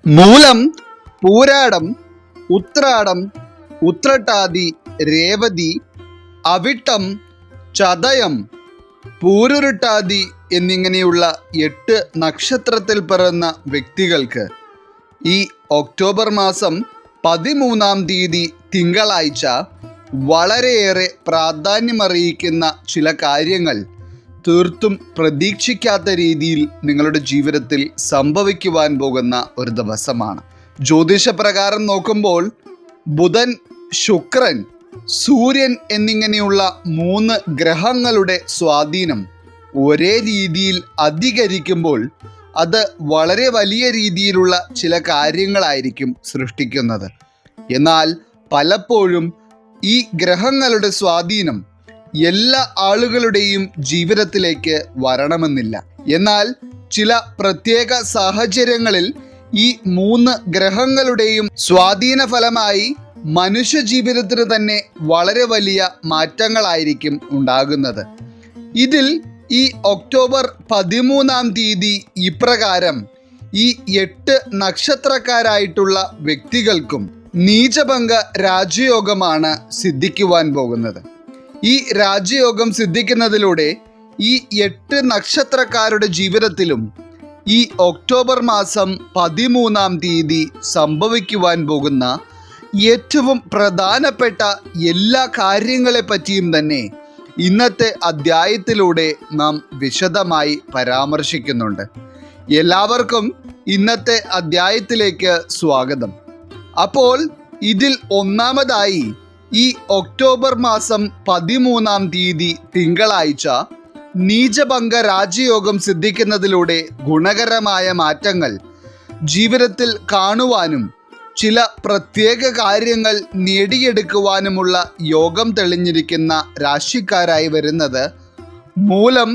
മൂലം, പൂരാടം, ഉത്രാടം, ഉത്രട്ടാതി, രേവതി, അവിട്ടം, ചതയം, പൂരുരുട്ടാതി എന്നിങ്ങനെയുള്ള 8 നക്ഷത്രത്തിൽ പിറന്ന വ്യക്തികൾക്ക് ഈ ഒക്ടോബർ മാസം 13-ാം തീയതി തിങ്കളാഴ്ച വളരെയേറെ പ്രാധാന്യമറിയിക്കുന്ന ചില കാര്യങ്ങൾ തീർത്തും പ്രതീക്ഷിക്കാത്ത രീതിയിൽ നിങ്ങളുടെ ജീവിതത്തിൽ സംഭവിക്കുവാൻ പോകുന്ന ഒരു ദിവസമാണ്. ജ്യോതിഷപ്രകാരം നോക്കുമ്പോൾ ബുധൻ, ശുക്രൻ, സൂര്യൻ എന്നിങ്ങനെയുള്ള 3 ഗ്രഹങ്ങളുടെ സ്വാധീനം ഒരേ രീതിയിൽ അധികരിക്കുമ്പോൾ അത് വളരെ വലിയ രീതിയിലുള്ള ചില കാര്യങ്ങളായിരിക്കും സൃഷ്ടിക്കുന്നത്. എന്നാൽ പലപ്പോഴും ഈ ഗ്രഹങ്ങളുടെ സ്വാധീനം എല്ലാ ആളുകളുടെയും ജീവിതത്തിലേക്ക് വരണമെന്നില്ല. എന്നാൽ ചില പ്രത്യേക സാഹചര്യങ്ങളിൽ ഈ 3 ഗ്രഹങ്ങളുടെയും സ്വാധീന ഫലമായി മനുഷ്യ ജീവിതത്തിന് തന്നെ വളരെ വലിയ മാറ്റങ്ങളായിരിക്കും ഉണ്ടാകുന്നത്. ഇതിൽ ഈ ഒക്ടോബർ 13-ാം തീയതി ഇപ്രകാരം ഈ 8 നക്ഷത്രക്കാരായിട്ടുള്ള വ്യക്തികൾക്കും നീചഭംഗ രാജയോഗമാണ് സിദ്ധിക്കുവാൻ പോകുന്നത്. ഈ രാജയോഗം സിദ്ധിക്കുന്നതിലൂടെ ഈ 8 നക്ഷത്രക്കാരുടെ ജീവിതത്തിലും ഈ ഒക്ടോബർ മാസം 13-ാം തീയതി സംഭവിക്കുവാൻ പോകുന്ന ഏറ്റവും പ്രധാനപ്പെട്ട എല്ലാ കാര്യങ്ങളെ പറ്റിയും തന്നെ ഇന്നത്തെ അധ്യായത്തിലൂടെ നാം വിശദമായി പരാമർശിക്കുന്നുണ്ട്. എല്ലാവർക്കും ഇന്നത്തെ അധ്യായത്തിലേക്ക് സ്വാഗതം. അപ്പോൾ ഇതിൽ ഒന്നാമതായി ഈ ഒക്ടോബർ മാസം 13-ാം തീയതി തിങ്കളാഴ്ച നീചഭംഗ രാജയോഗം സിദ്ധിക്കുന്നതിലൂടെ ഗുണകരമായ മാറ്റങ്ങൾ ജീവിതത്തിൽ കാണുവാനും ചില പ്രത്യേക കാര്യങ്ങൾ നേടിയെടുക്കുവാനുമുള്ള യോഗം തെളിഞ്ഞിരിക്കുന്ന രാശിക്കാരായി വരുന്നത് മൂലം,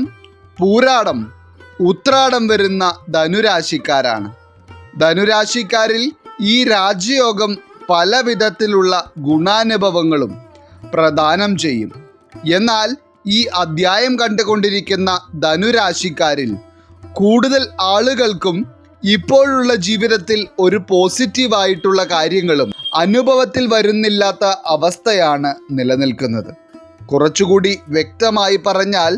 പൂരാടം, ഉത്രാടം വരുന്ന ധനുരാശിക്കാരാണ്. ധനുരാശിക്കാരിൽ ഈ രാജയോഗം പല വിധത്തിലുള്ള ഗുണാനുഭവങ്ങളും പ്രദാനം ചെയ്യും. എന്നാൽ ഈ അധ്യായം കണ്ടുകൊണ്ടിരിക്കുന്ന ധനുരാശിക്കാരിൽ കൂടുതൽ ആളുകൾക്കും ഇപ്പോഴുള്ള ജീവിതത്തിൽ ഒരു പോസിറ്റീവായിട്ടുള്ള കാര്യങ്ങളും അനുഭവത്തിൽ വരുന്നില്ലാത്ത അവസ്ഥയാണ് നിലനിൽക്കുന്നത്. കുറച്ചുകൂടി വ്യക്തമായി പറഞ്ഞാൽ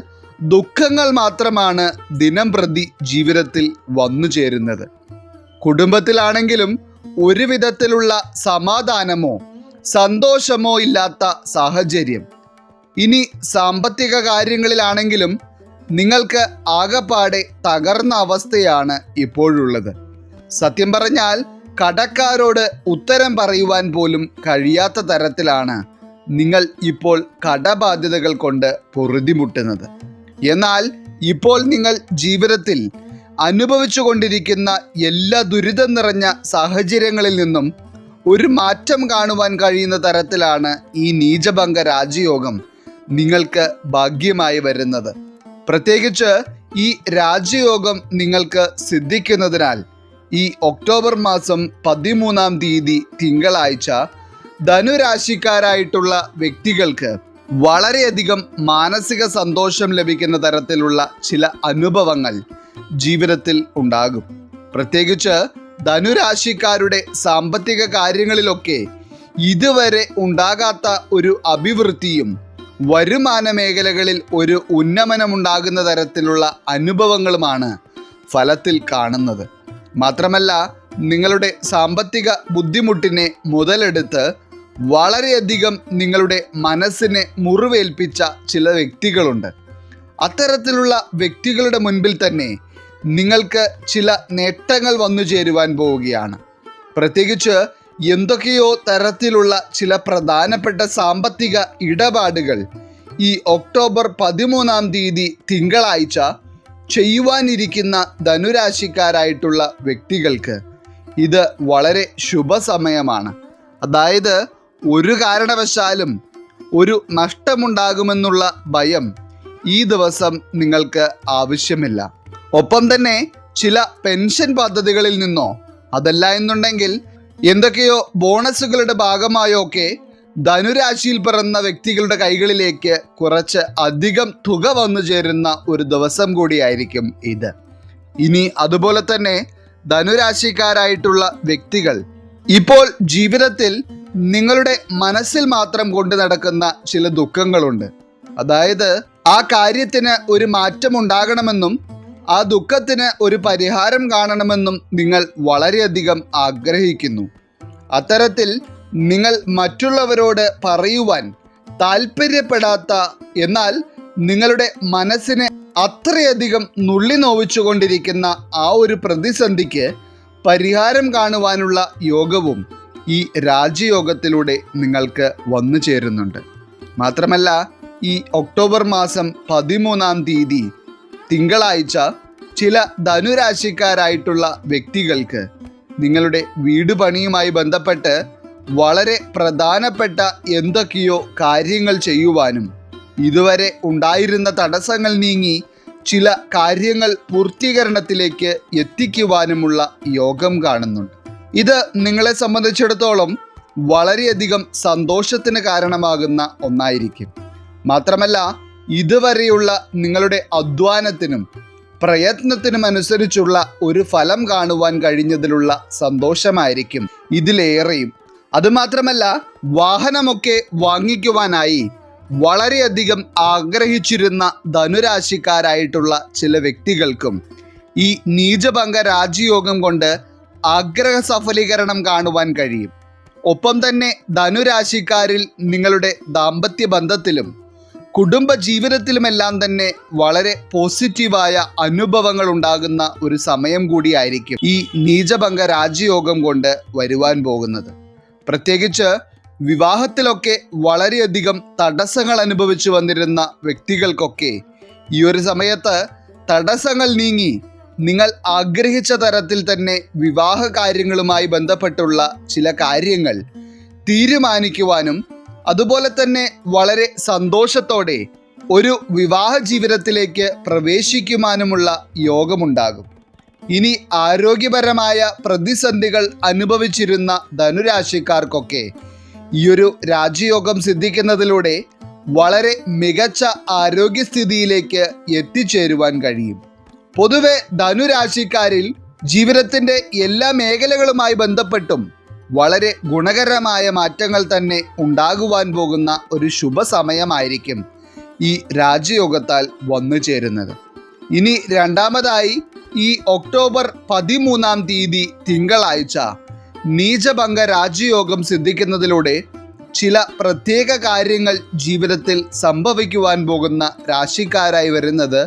ദുഃഖങ്ങൾ മാത്രമാണ് ദിനം പ്രതി ജീവിതത്തിൽ വന്നു ചേരുന്നത്. കുടുംബത്തിലാണെങ്കിലും ഒരു വിധത്തിലുള്ള സമാധാനമോ സന്തോഷമോ ഇല്ലാത്ത സാഹചര്യം. ഇനി സാമ്പത്തിക കാര്യങ്ങളിലാണെങ്കിലും നിങ്ങൾക്ക് ആകപ്പാടെ തകർന്ന അവസ്ഥയാണ് ഇപ്പോഴുള്ളത്. സത്യം പറഞ്ഞാൽ കടക്കാരോട് ഉത്തരം പറയുവാൻ പോലും കഴിയാത്ത തരത്തിലാണ് നിങ്ങൾ ഇപ്പോൾ കടബാധ്യതകൾ കൊണ്ട് പൊറുതിമുട്ടുന്നത്. എന്നാൽ ഇപ്പോൾ നിങ്ങൾ ജീവിതത്തിൽ അനുഭവിച്ചു കൊണ്ടിരിക്കുന്ന എല്ലാ ദുരിതം നിറഞ്ഞ സാഹചര്യങ്ങളിൽ നിന്നും ഒരു മാറ്റം കാണുവാൻ കഴിയുന്ന തരത്തിലാണ് ഈ നീചഭംഗ രാജയോഗം നിങ്ങൾക്ക് ഭാഗ്യമായി വരുന്നത്. പ്രത്യേകിച്ച് ഈ രാജയോഗം നിങ്ങൾക്ക് സിദ്ധിക്കുന്നതിനാൽ ഈ ഒക്ടോബർ മാസം 13-ാം തീയതി തിങ്കളാഴ്ച ധനുരാശിക്കാരായിട്ടുള്ള വ്യക്തികൾക്ക് വളരെയധികം മാനസിക സന്തോഷം ലഭിക്കുന്ന തരത്തിലുള്ള ചില അനുഭവങ്ങൾ ജീവിതത്തിൽ ഉണ്ടാകും. പ്രത്യേകിച്ച് ധനുരാശിക്കാരുടെ സാമ്പത്തിക കാര്യങ്ങളിലൊക്കെ ഇതുവരെ ഉണ്ടാകാത്ത ഒരു അഭിവൃദ്ധിയും വരുമാന മേഖലകളിൽ ഒരു ഉന്നമനമുണ്ടാകുന്ന തരത്തിലുള്ള അനുഭവങ്ങളുമാണ് ഫലത്തിൽ കാണുന്നത്. മാത്രമല്ല നിങ്ങളുടെ സാമ്പത്തിക ബുദ്ധിമുട്ടിനെ മുതലെടുത്ത് വളരെയധികം നിങ്ങളുടെ മനസ്സിനെ മുറിവേൽപ്പിച്ച ചില വ്യക്തികളുണ്ട്. അത്തരത്തിലുള്ള വ്യക്തികളുടെ മുൻപിൽ തന്നെ നിങ്ങൾക്ക് ചില നേട്ടങ്ങൾ വന്നു ചേരുവാൻ പോവുകയാണ്. പ്രത്യേകിച്ച് എന്തൊക്കെയോ തരത്തിലുള്ള ചില പ്രധാനപ്പെട്ട സാമ്പത്തിക ഇടപാടുകൾ ഈ ഒക്ടോബർ 13-ാം തീയതി തിങ്കളാഴ്ച ചെയ്യുവാനിരിക്കുന്ന ധനുരാശിക്കാരായിട്ടുള്ള വ്യക്തികൾക്ക് ഇത് വളരെ ശുഭസമയമാണ്. അതായത് ഒരു കാരണവശാലും ഒരു നഷ്ടമുണ്ടാകുമെന്നുള്ള ഭയം ഈ ദിവസം നിങ്ങൾക്ക് ആവശ്യമില്ല. ഒപ്പം തന്നെ ചില പെൻഷൻ പദ്ധതികളിൽ നിന്നോ അതല്ല എന്നുണ്ടെങ്കിൽ എന്തൊക്കെയോ ബോണസുകളുടെ ഭാഗമായോ ഒക്കെ ധനുരാശിയിൽ പിറന്ന വ്യക്തികളുടെ കൈകളിലേക്ക് കുറച്ച് അധികം തുക വന്നു ചേരുന്ന ഒരു ദിവസം കൂടിയായിരിക്കും ഇത്. ഇനി അതുപോലെ തന്നെ ധനുരാശിക്കാരായിട്ടുള്ള വ്യക്തികൾ ഇപ്പോൾ ജീവിതത്തിൽ നിങ്ങളുടെ മനസ്സിൽ മാത്രം കൊണ്ടു നടക്കുന്ന ചില ദുഃഖങ്ങളുണ്ട്. അതായത് ആ കാര്യത്തിന് ഒരു മാറ്റം ഉണ്ടാകണമെന്നും ആ ദുഃഖത്തിന് ഒരു പരിഹാരം കാണണമെന്നും നിങ്ങൾ വളരെയധികം ആഗ്രഹിക്കുന്നു. അത്തരത്തിൽ നിങ്ങൾ മറ്റുള്ളവരോട് പറയുവാൻ താല്പര്യപ്പെടാത്ത, എന്നാൽ നിങ്ങളുടെ മനസ്സിനെ അത്രയധികം നുള്ളി നോവിച്ചുകൊണ്ടിരിക്കുന്ന ആ ഒരു പ്രതിസന്ധിക്ക് പരിഹാരം കാണുവാനുള്ള യോഗവും ഈ രാജയോഗത്തിലൂടെ നിങ്ങൾക്ക് വന്നു ചേരുന്നുണ്ട്. മാത്രമല്ല, ഈ ഒക്ടോബർ മാസം 13-ാം തീയതി തിങ്കളാഴ്ച ചില ധനുരാശിക്കാരായിട്ടുള്ള വ്യക്തികൾക്ക് നിങ്ങളുടെ വീട് പണിയുമായി ബന്ധപ്പെട്ട് വളരെ പ്രധാനപ്പെട്ട എന്തൊക്കെയോ കാര്യങ്ങൾ ചെയ്യുവാനും ഇതുവരെ ഉണ്ടായിരുന്ന തടസ്സങ്ങൾ നീങ്ങി ചില കാര്യങ്ങൾ പൂർത്തീകരണത്തിലേക്ക് എത്തിക്കുവാനുമുള്ള യോഗം കാണുന്നുണ്ട്. ഇത് നിങ്ങളെ സംബന്ധിച്ചിടത്തോളം വളരെയധികം സന്തോഷത്തിന് കാരണമാകുന്ന ഒന്നായിരിക്കും. മാത്രമല്ല, ഇതുവരെയുള്ള നിങ്ങളുടെ അധ്വാനത്തിനും പ്രയത്നത്തിനും അനുസരിച്ചുള്ള ഒരു ഫലം കാണുവാൻ കഴിഞ്ഞതിലുള്ള സന്തോഷമായിരിക്കും ഇതിലേറെയും. അതുമാത്രമല്ല, വാഹനമൊക്കെ വാങ്ങിക്കുവാനായി വളരെയധികം ആഗ്രഹിച്ചിരുന്ന ധനുരാശിക്കാരായിട്ടുള്ള ചില വ്യക്തികൾക്കും ഈ നീചഭംഗ രാജയോഗം കൊണ്ട് ആഗ്രഹ സഫലീകരണം കാണുവാൻ കഴിയും. ഒപ്പം തന്നെ ധനുരാശിക്കാരിൽ നിങ്ങളുടെ ദാമ്പത്യ ബന്ധത്തിലും കുടുംബ ജീവിതത്തിലുമെല്ലാം തന്നെ വളരെ പോസിറ്റീവായ അനുഭവങ്ങൾ ഉണ്ടാകുന്ന ഒരു സമയം കൂടിയായിരിക്കും ഈ നീചഭംഗ രാജയോഗം കൊണ്ട് വരുവാൻ പോകുന്നത്. പ്രത്യേകിച്ച് വിവാഹത്തിലൊക്കെ വളരെയധികം തടസ്സങ്ങൾ അനുഭവിച്ചു വന്നിരുന്ന വ്യക്തികൾക്കൊക്കെ ഈ ഒരു സമയത്ത് തടസ്സങ്ങൾ നീങ്ങി നിങ്ങൾ ആഗ്രഹിച്ച തരത്തിൽ തന്നെ വിവാഹ കാര്യങ്ങളുമായി ബന്ധപ്പെട്ടുള്ള ചില കാര്യങ്ങൾ തീരുമാനിക്കുവാനും അതുപോലെ തന്നെ വളരെ സന്തോഷത്തോടെ ഒരു വിവാഹ ജീവിതത്തിലേക്ക് പ്രവേശിക്കുവാനുമുള്ള യോഗമുണ്ടാകും. ഇനി ആരോഗ്യപരമായ പ്രതിസന്ധികൾ അനുഭവിച്ചിരുന്ന ധനുരാശിക്കാർക്കൊക്കെ ഈയൊരു രാജയോഗം സിദ്ധിക്കുന്നതിലൂടെ വളരെ മികച്ച ആരോഗ്യസ്ഥിതിയിലേക്ക് എത്തിച്ചേരുവാൻ കഴിയും. പൊതുവെ ധനുരാശിക്കാരിൽ ജീവിതത്തിൻ്റെ എല്ലാ മേഖലകളുമായി ബന്ധപ്പെട്ടും വളരെ ഗുണകരമായ മാറ്റങ്ങൾ തന്നെ ഉണ്ടാകുവാൻ പോകുന്ന ഒരു ശുഭസമയമായിരിക്കും ഈ രാജയോഗത്താൽ വന്നു ചേരുന്നത്. ഇനി രണ്ടാമതായി ഈ ഒക്ടോബർ 13-ാം തീയതി തിങ്കളാഴ്ച നീചഭംഗ രാജയോഗം സിദ്ധിക്കുന്നതിലൂടെ ചില പ്രത്യേക കാര്യങ്ങൾ ജീവിതത്തിൽ സംഭവിക്കുവാൻ പോകുന്ന രാശിക്കാരായി വരുന്നത്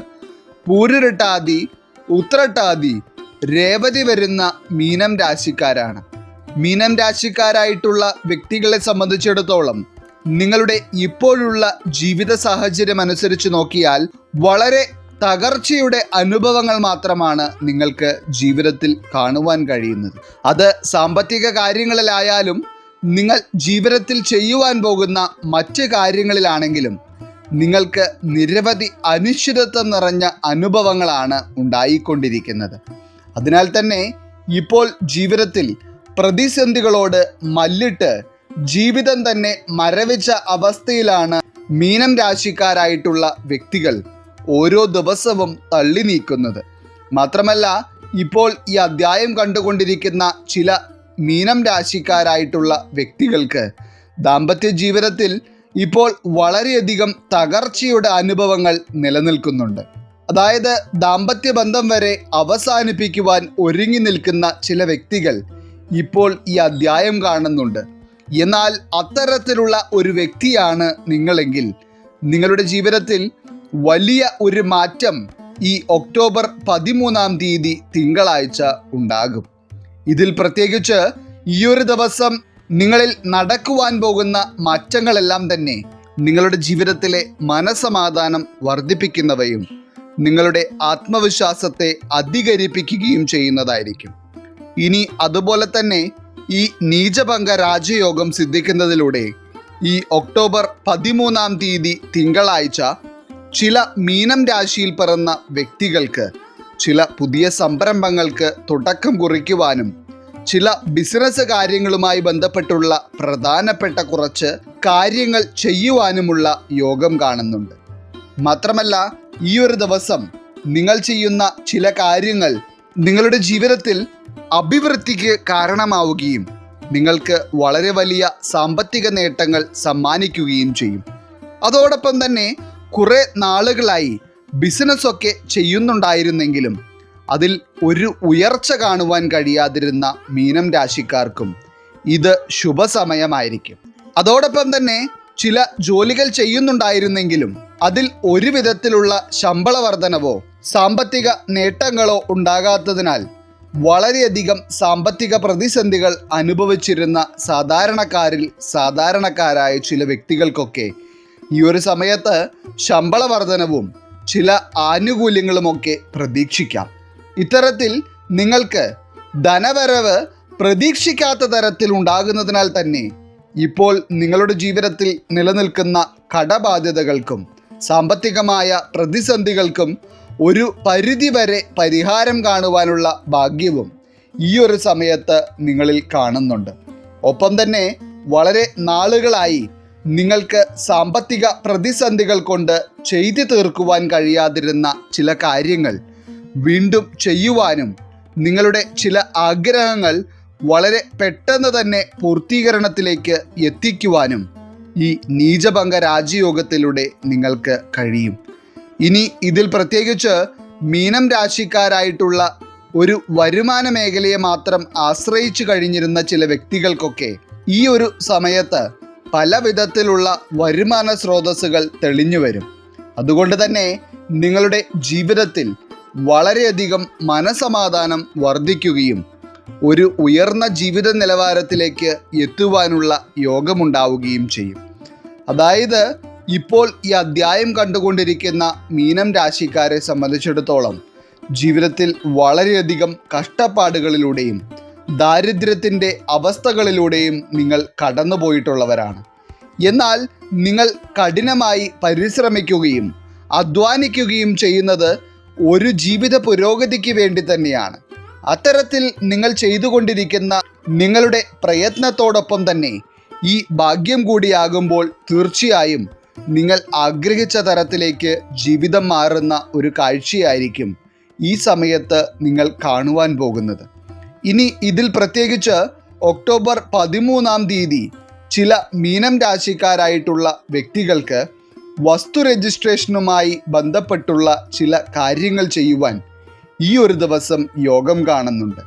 പൂരുരുട്ടാതി, ഉത്രട്ടാതി, രേവതി വരുന്ന മീനം രാശിക്കാരാണ്. മീനം രാശിക്കാരായിട്ടുള്ള വ്യക്തികളെ സംബന്ധിച്ചിടത്തോളം നിങ്ങളുടെ ഇപ്പോഴുള്ള ജീവിത സാഹചര്യം അനുസരിച്ച് നോക്കിയാൽ വളരെ തകർച്ചയുടെ അനുഭവങ്ങൾ മാത്രമാണ് നിങ്ങൾക്ക് ജീവിതത്തിൽ കാണുവാൻ കഴിയുന്നത്. അത് സാമ്പത്തിക കാര്യങ്ങളിലായാലും നിങ്ങൾ ജീവിതത്തിൽ ചെയ്യുവാൻ പോകുന്ന മറ്റ് കാര്യങ്ങളിലാണെങ്കിലും നിങ്ങൾക്ക് നിരവധി അനിശ്ചിതത്വം നിറഞ്ഞ അനുഭവങ്ങളാണ് ഉണ്ടായിക്കൊണ്ടിരിക്കുന്നത്. അതിനാൽ തന്നെ ഇപ്പോൾ ജീവിതത്തിൽ പ്രതിസന്ധികളോട് മല്ലിട്ട് ജീവിതം തന്നെ മരവിച്ച അവസ്ഥയിലാണ് മീനം രാശിക്കാരായിട്ടുള്ള വ്യക്തികൾ ഓരോ ദിവസവും തള്ളി നീക്കുന്നത്. മാത്രമല്ല, ഇപ്പോൾ ഈ അധ്യായം കണ്ടുകൊണ്ടിരിക്കുന്ന ചില മീനം രാശിക്കാരായിട്ടുള്ള വ്യക്തികൾക്ക് ദാമ്പത്യ ജീവിതത്തിൽ ഇപ്പോൾ വളരെയധികം തകർച്ചയുടെ അനുഭവങ്ങൾ നിലനിൽക്കുന്നുണ്ട്. അതായത് ദാമ്പത്യ ബന്ധം വരെ അവസാനിപ്പിക്കുവാൻ ഒരുങ്ങി നിൽക്കുന്ന ചില വ്യക്തികൾ ഇപ്പോൾ ഈ അധ്യായം കാണുന്നുണ്ട്. എന്നാൽ അത്തരത്തിലുള്ള ഒരു വ്യക്തിയാണ് നിങ്ങളെങ്കിൽ നിങ്ങളുടെ ജീവിതത്തിൽ വലിയ ഒരു മാറ്റം ഈ ഒക്ടോബർ 13-ാം തീയതി തിങ്കളാഴ്ച ഉണ്ടാകും. ഇതിൽ പ്രത്യേകിച്ച് ഈ ഒരു ദിവസം നിങ്ങളിൽ നടക്കുവാൻ പോകുന്ന മാറ്റങ്ങളെല്ലാം തന്നെ നിങ്ങളുടെ ജീവിതത്തിലെ മനസ്സമാധാനം വർദ്ധിപ്പിക്കുന്നവയും നിങ്ങളുടെ ആത്മവിശ്വാസത്തെ അധികരിപ്പിക്കുകയും ചെയ്യുന്നതായിരിക്കും. ഇനി അതുപോലെ തന്നെ ഈ നീചഭംഗ രാജയോഗം സിദ്ധിക്കുന്നതിലൂടെ ഈ ഒക്ടോബർ 13-ാം തീയതി തിങ്കളാഴ്ച ചില മീനം രാശിയിൽ പിറന്ന വ്യക്തികൾക്ക് ചില പുതിയ സംരംഭങ്ങൾക്ക് തുടക്കം കുറിക്കുവാനും ചില ബിസിനസ് കാര്യങ്ങളുമായി ബന്ധപ്പെട്ടുള്ള പ്രധാനപ്പെട്ട കുറച്ച് കാര്യങ്ങൾ ചെയ്യുവാനുമുള്ള യോഗം കാണുന്നുണ്ട്. മാത്രമല്ല, ഈ ഒരു ദിവസം നിങ്ങൾ ചെയ്യുന്ന ചില കാര്യങ്ങൾ നിങ്ങളുടെ ജീവിതത്തിൽ അഭിവൃദ്ധിക്ക് കാരണമാവുകയും നിങ്ങൾക്ക് വളരെ വലിയ സാമ്പത്തിക നേട്ടങ്ങൾ സമ്മാനിക്കുകയും ചെയ്യും. അതോടൊപ്പം തന്നെ കുറേ നാളുകളായി ബിസിനസ്സൊക്കെ ചെയ്യുന്നുണ്ടായിരുന്നെങ്കിലും അതിൽ ഒരു ഉയർച്ച കാണുവാൻ കഴിയാതിരുന്ന മീനം രാശിക്കാർക്കും ഇത് ശുഭസമയമായിരിക്കും. അതോടൊപ്പം തന്നെ ചില ജോലികൾ ചെയ്യുന്നുണ്ടായിരുന്നെങ്കിലും അതിൽ ഒരു വിധത്തിലുള്ള ശമ്പള വർധനവോ സാമ്പത്തിക നേട്ടങ്ങളോ ഉണ്ടാകാത്തതിനാൽ വളരെയധികം സാമ്പത്തിക പ്രതിസന്ധികൾ അനുഭവിച്ചിരുന്ന സാധാരണക്കാരായ ചില വ്യക്തികൾക്കൊക്കെ ഈ ഒരു സമയത്ത് ശമ്പള വർധനവും ചില ആനുകൂല്യങ്ങളുമൊക്കെ പ്രതീക്ഷിക്കാം. ഇത്തരത്തിൽ നിങ്ങൾക്ക് ധനവരവ് പ്രതീക്ഷിക്കാത്ത തരത്തിൽ ഉണ്ടാകുന്നതിനാൽ തന്നെ ഇപ്പോൾ നിങ്ങളുടെ ജീവിതത്തിൽ നിലനിൽക്കുന്ന കടബാധ്യതകൾക്കും സാമ്പത്തികമായ പ്രതിസന്ധികൾക്കും ഒരു പരിധിവരെ പരിഹാരം കാണുവാനുള്ള ഭാഗ്യവും ഈ ഒരു സമയത്ത് നിങ്ങളിൽ കാണുന്നുണ്ട്. ഒപ്പം തന്നെ വളരെ നാളുകളായി നിങ്ങൾക്ക് സാമ്പത്തിക പ്രതിസന്ധികൾ കൊണ്ട് ചെയ്തു തീർക്കുവാൻ കഴിയാതിരുന്ന ചില കാര്യങ്ങൾ വീണ്ടും ചെയ്യുവാനും നിങ്ങളുടെ ചില ആഗ്രഹങ്ങൾ വളരെ പെട്ടെന്ന് തന്നെ പൂർത്തീകരണത്തിലേക്ക് എത്തിക്കുവാനും ഈ നീചഭംഗ രാജയോഗത്തിലൂടെ നിങ്ങൾക്ക് കഴിയും. ഇനി ഇതിൽ പ്രത്യേകിച്ച് മീനം രാശിക്കാരായിട്ടുള്ള ഒരു വരുമാന മേഖലയെ മാത്രം ആശ്രയിച്ചു കഴിഞ്ഞിരുന്ന ചില വ്യക്തികൾക്കൊക്കെ ഈ ഒരു സമയത്ത് പല വിധത്തിലുള്ള വരുമാന സ്രോതസ്സുകൾ തെളിഞ്ഞു വരും. അതുകൊണ്ട് തന്നെ നിങ്ങളുടെ ജീവിതത്തിൽ വളരെയധികം മനസമാധാനം വർദ്ധിക്കുകയും ഒരു ഉയർന്ന ജീവിത നിലവാരത്തിലേക്ക് എത്തുവാനുള്ള യോഗമുണ്ടാവുകയും ചെയ്യും. അതായത് ഇപ്പോൾ ഈ അധ്യായം കണ്ടുകൊണ്ടിരിക്കുന്ന മീനം രാശിക്കാരെ സംബന്ധിച്ചിടത്തോളം ജീവിതത്തിൽ വളരെയധികം കഷ്ടപ്പാടുകളിലൂടെയും ദാരിദ്ര്യത്തിൻ്റെ അവസ്ഥകളിലൂടെയും നിങ്ങൾ കടന്നുപോയിട്ടുള്ളവരാണ്. എന്നാൽ നിങ്ങൾ കഠിനമായി പരിശ്രമിക്കുകയും അധ്വാനിക്കുകയും ചെയ്യുന്നത് ഒരു ജീവിത പുരോഗതിക്ക് വേണ്ടി തന്നെയാണ്. അത്തരത്തിൽ നിങ്ങൾ ചെയ്തുകൊണ്ടിരിക്കുന്ന നിങ്ങളുടെ പ്രയത്നത്തോടൊപ്പം തന്നെ ഈ ഭാഗ്യം കൂടിയാകുമ്പോൾ തീർച്ചയായും നിങ്ങൾ ആഗ്രഹിച്ച തരത്തിലേക്ക് ജീവിതം മാറുന്ന ഒരു കാഴ്ചയായിരിക്കും ഈ സമയത്ത് നിങ്ങൾ കാണുവാൻ പോകുന്നത്. ഇനി ഇതിൽ പ്രത്യേകിച്ച് ഒക്ടോബർ 13 ചില മീനം രാശിക്കാരായിട്ടുള്ള വ്യക്തികൾക്ക് വസ്തു രജിസ്ട്രേഷനുമായി ബന്ധപ്പെട്ടുള്ള ചില കാര്യങ്ങൾ ചെയ്യുവാൻ ഈ ഒരു ദിവസം യോഗം കാണുന്നുണ്ട്.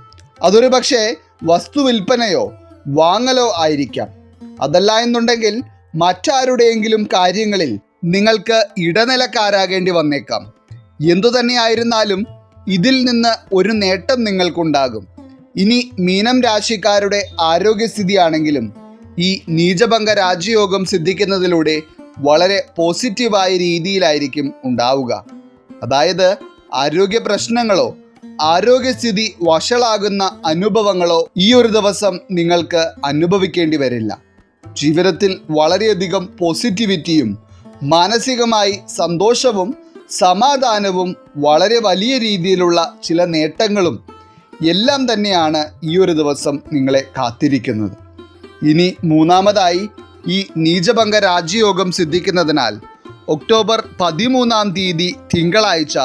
അതൊരു പക്ഷേ വസ്തു വിൽപ്പനയോ വാങ്ങലോ ആയിരിക്കാം. അതല്ല എന്നുണ്ടെങ്കിൽ മറ്റാരുടെയെങ്കിലും കാര്യങ്ങളിൽ നിങ്ങൾക്ക് ഇടനിലക്കാരാകേണ്ടി വന്നേക്കാം. എന്തുതന്നെയായിരുന്നാലും ഇതിൽ നിന്ന് ഒരു നേട്ടം നിങ്ങൾക്കുണ്ടാകും. ഇനി മീനം രാശിക്കാരുടെ ആരോഗ്യസ്ഥിതിയാണെങ്കിലും ഈ നീചഭംഗ രാജയോഗം സിദ്ധിക്കുന്നതിലൂടെ വളരെ പോസിറ്റീവായ രീതിയിലായിരിക്കും ഉണ്ടാവുക. അതായത് ആരോഗ്യ പ്രശ്നങ്ങളോ ആരോഗ്യസ്ഥിതി വഷളാകുന്ന അനുഭവങ്ങളോ ഈ ഒരു ദിവസം നിങ്ങൾക്ക് അനുഭവിക്കേണ്ടി വരില്ല. ജീവിതത്തിൽ വളരെയധികം പോസിറ്റിവിറ്റിയും മാനസികമായി സന്തോഷവും സമാധാനവും വളരെ വലിയ രീതിയിലുള്ള ചില നേട്ടങ്ങളും എല്ലാം തന്നെയാണ് ഈ ഒരു ദിവസം നിങ്ങളെ കാത്തിരിക്കുന്നത്. ഇനി മൂന്നാമതായി ഈ നീചഭംഗ രാജയോഗം സിദ്ധിക്കുന്നതിനാൽ ഒക്ടോബർ 13 തിങ്കളാഴ്ച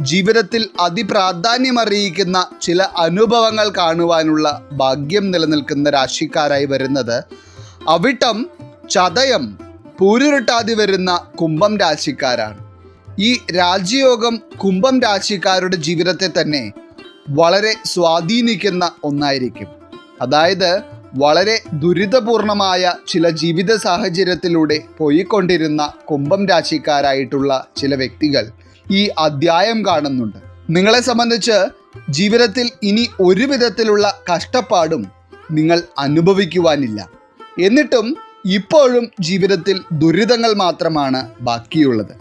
ജീവിതത്തിൽ അതിപ്രാധാന്യമറിയിക്കുന്ന ചില അനുഭവങ്ങൾ കാണുവാനുള്ള ഭാഗ്യം നിലനിൽക്കുന്ന രാശിക്കാരായി വരുന്നത് അവിട്ടം, ചതയം, പൂരുരുട്ടാതി വരുന്ന കുംഭം രാശിക്കാരാണ്. ഈ രാജയോഗം കുംഭം രാശിക്കാരുടെ ജീവിതത്തെ തന്നെ വളരെ സ്വാധീനിക്കുന്ന ഒന്നായിരിക്കും. അതായത് വളരെ ദുരിതപൂർണമായ ചില ജീവിത സാഹചര്യത്തിലൂടെ പോയിക്കൊണ്ടിരുന്ന കുംഭം രാശിക്കാരായിട്ടുള്ള ചില വ്യക്തികൾ ഈ അധ്യായം കാണുന്നുണ്ട്. നിങ്ങളെ സംബന്ധിച്ച് ജീവിതത്തിൽ ഇനി ഒരു വിധത്തിലുള്ള കഷ്ടപ്പാടും നിങ്ങൾ അനുഭവിക്കുവാനില്ല. എന്നിട്ടും ഇപ്പോഴും ജീവിതത്തിൽ ദുരിതങ്ങൾ മാത്രമാണ് ബാക്കിയുള്ളത്.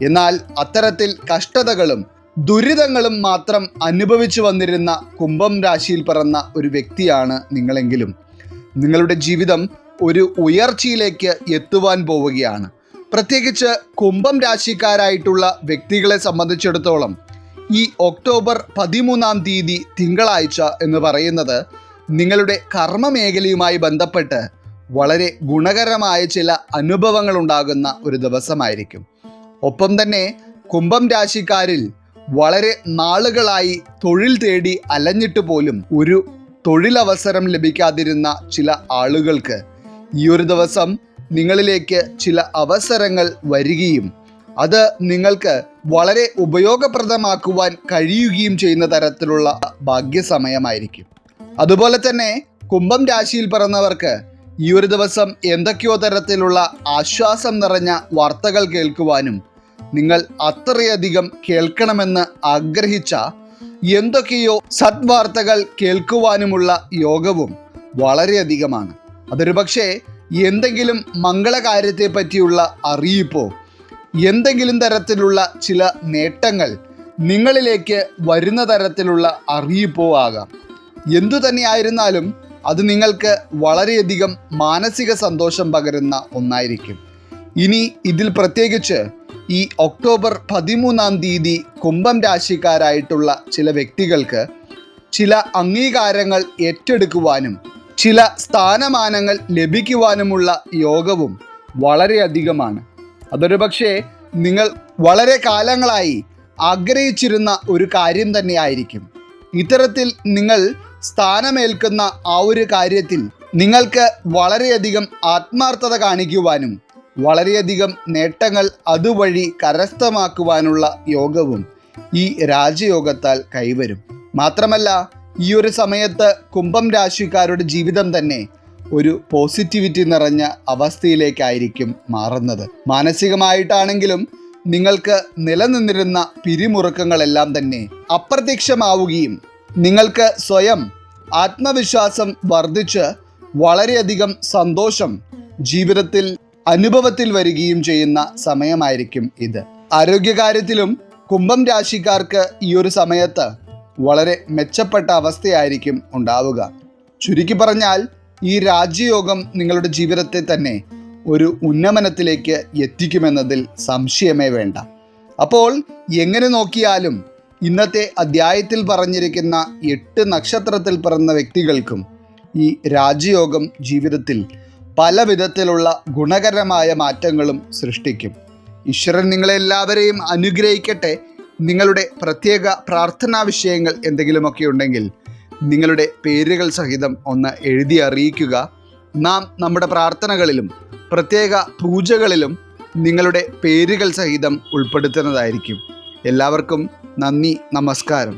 എന്നാൽ അത്തരത്തിൽ കഷ്ടതകളും ദുരിതങ്ങളും മാത്രം അനുഭവിച്ചു വന്നിരുന്ന കുംഭം രാശിയിൽ പിറന്ന ഒരു വ്യക്തിയാണ് നിങ്ങളെങ്കിലും നിങ്ങളുടെ ജീവിതം ഒരു ഉയർച്ചയിലേക്ക് എത്തുവാൻ പോവുകയാണ്. പ്രത്യേകിച്ച് കുംഭം രാശിക്കാരായിട്ടുള്ള വ്യക്തികളെ സംബന്ധിച്ചിടത്തോളം ഈ ഒക്ടോബർ 13 തിങ്കളാഴ്ച എന്ന് പറയുന്നത് നിങ്ങളുടെ കർമ്മ മേഖലയുമായി ബന്ധപ്പെട്ട് വളരെ ഗുണകരമായ ചില അനുഭവങ്ങൾ ഉണ്ടാകുന്ന ഒരു ദിവസമായിരിക്കും. ഒപ്പം തന്നെ കുംഭം രാശിക്കാരിൽ വളരെ നാളുകളായി തൊഴിൽ തേടി അലഞ്ഞിട്ട് പോലും ഒരു തൊഴിലവസരം ലഭിക്കാതിരുന്ന ചില ആളുകൾക്ക് ഈ ഒരു ദിവസം നിങ്ങളിലേക്ക് ചില അവസരങ്ങൾ വരികയും അത് നിങ്ങൾക്ക് വളരെ ഉപയോഗപ്രദമാക്കുവാൻ കഴിയുകയും ചെയ്യുന്ന തരത്തിലുള്ള ഭാഗ്യസമയമായിരിക്കും. അതുപോലെ തന്നെ കുംഭം രാശിയിൽ പിറന്നവർക്ക് ഈ ഒരു ദിവസം എന്തൊക്കെയോ തരത്തിലുള്ള ആശ്വാസം നിറഞ്ഞ വാർത്തകൾ കേൾക്കുവാനും നിങ്ങൾ അത്രയധികം കേൾക്കണമെന്ന് ആഗ്രഹിച്ച എന്തൊക്കെയോ സദ്വാർത്തകൾ കേൾക്കുവാനുമുള്ള യോഗവും വളരെയധികമാണ്. അതൊരു പക്ഷേ എന്തെങ്കിലും മംഗളകാര്യത്തെ പറ്റിയുള്ള അറിയിപ്പോ എന്തെങ്കിലും തരത്തിലുള്ള ചില നേട്ടങ്ങൾ നിങ്ങളിലേക്ക് വരുന്ന തരത്തിലുള്ള അറിയിപ്പോ ആകാം. എന്തു തന്നെയായിരുന്നാലും അത് നിങ്ങൾക്ക് വളരെയധികം മാനസിക സന്തോഷം പകരുന്ന ഒന്നായിരിക്കും. ഇനി ഇതിൽ പ്രത്യേകിച്ച് ഈ ഒക്ടോബർ 13 കുംഭം രാശിക്കാരായിട്ടുള്ള ചില വ്യക്തികൾക്ക് ചില അംഗീകാരങ്ങൾ ഏറ്റെടുക്കുവാനും ചില സ്ഥാനമാനങ്ങൾ ലഭിക്കുവാനുമുള്ള യോഗവും വളരെയധികമാണ്. അതൊരു പക്ഷേ നിങ്ങൾ വളരെ കാലങ്ങളായി ആഗ്രഹിച്ചിരുന്ന ഒരു കാര്യം തന്നെയായിരിക്കും. ഇത്തരത്തിൽ നിങ്ങൾ സ്ഥാനമേൽക്കുന്ന ആ ഒരു കാര്യത്തിൽ നിങ്ങൾക്ക് വളരെയധികം ആത്മാർത്ഥത കാണിക്കുവാനും വളരെയധികം നേട്ടങ്ങൾ അതുവഴി കരസ്ഥമാക്കുവാനുള്ള യോഗവും ഈ രാജയോഗത്താൽ കൈവരും. മാത്രമല്ല ഈ ഒരു സമയത്ത് കുംഭം രാശിക്കാരുടെ ജീവിതം തന്നെ ഒരു പോസിറ്റിവിറ്റി നിറഞ്ഞ അവസ്ഥയിലേക്കായിരിക്കും മാറുന്നത്. മാനസികമായിട്ടാണെങ്കിലും നിങ്ങൾക്ക് നിലനിന്നിരുന്ന പിരിമുറുക്കങ്ങളെല്ലാം തന്നെ അപ്രത്യക്ഷമാവുകയും നിങ്ങൾക്ക് സ്വയം ആത്മവിശ്വാസം വർദ്ധിച്ച് വളരെയധികം സന്തോഷം ജീവിതത്തിൽ അനുഭവത്തിൽ വരികയും ചെയ്യുന്ന സമയമായിരിക്കും ഇത്. ആരോഗ്യകാര്യത്തിലും കുംഭം രാശിക്കാർക്ക് ഈ ഒരു സമയത്ത് വളരെ മെച്ചപ്പെട്ട അവസ്ഥയായിരിക്കും ഉണ്ടാവുക. ചുരുക്കി പറഞ്ഞാൽ ഈ രാജയോഗം നിങ്ങളുടെ ജീവിതത്തെ തന്നെ ഒരു ഉന്നമനത്തിലേക്ക് എത്തിക്കുമെന്നതിൽ സംശയമേ വേണ്ട. അപ്പോൾ എങ്ങനെ നോക്കിയാലും ഇന്നത്തെ അധ്യായത്തിൽ പറഞ്ഞിരിക്കുന്ന 8 നക്ഷത്രത്തിൽ പിറന്ന വ്യക്തികൾക്കും ഈ രാജയോഗം ജീവിതത്തിൽ പല വിധത്തിലുള്ള ഗുണകരമായ മാറ്റങ്ങളും സൃഷ്ടിക്കും. ഈശ്വരൻ നിങ്ങളെല്ലാവരെയും അനുഗ്രഹിക്കട്ടെ. നിങ്ങളുടെ പ്രത്യേക പ്രാർത്ഥനാ വിഷയങ്ങൾ എന്തെങ്കിലുമൊക്കെ ഉണ്ടെങ്കിൽ നിങ്ങളുടെ പേരുകൾ സഹിതം ഒന്ന് എഴുതി അറിയിക്കുക. നാം നമ്മുടെ പ്രാർത്ഥനകളിലും പ്രത്യേക പൂജകളിലും നിങ്ങളുടെ പേരുകൾ സഹിതം ഉൾപ്പെടുത്തുന്നതായിരിക്കും. എല്ലാവർക്കും നന്ദി, നമസ്കാരം.